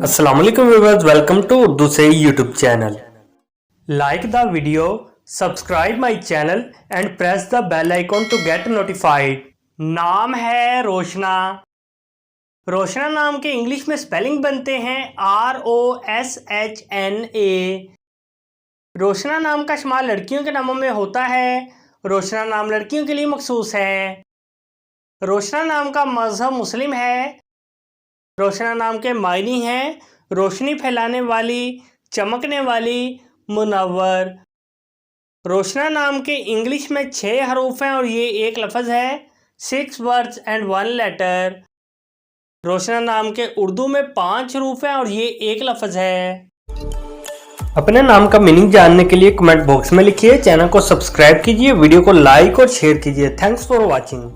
अस्सलाम वालेकुम viewers, welcome to Urdu से YouTube channel. Like the video, subscribe my channel and press the bell icon to get notified. नाम है रोशना। रोशना नाम के इंग्लिश में स्पेलिंग बनते हैं ROSHNA। रोशना नाम का शुमार लड़कियों के नामों में होता है। रोशना नाम लड़कियों के लिए मखसूस है। रोशना नाम का मजहब मुस्लिम है। रोशना नाम के मायने हैं रोशनी फैलाने वाली, चमकने वाली, मुनव्वर। रोशना नाम के इंग्लिश में 6 हरूफ हैं और ये एक लफ्ज़ है। 6 वर्ड्स एंड 1 लेटर। रोशना नाम के उर्दू में 5 हरूफ हैं और ये एक लफ्ज़ है। अपने नाम का मीनिंग जानने के लिए कमेंट बॉक्स में लिखिए। चैनल को सब्सक्राइब कीजिए, वीडियो को लाइक और शेयर कीजिए। Thanks for watching.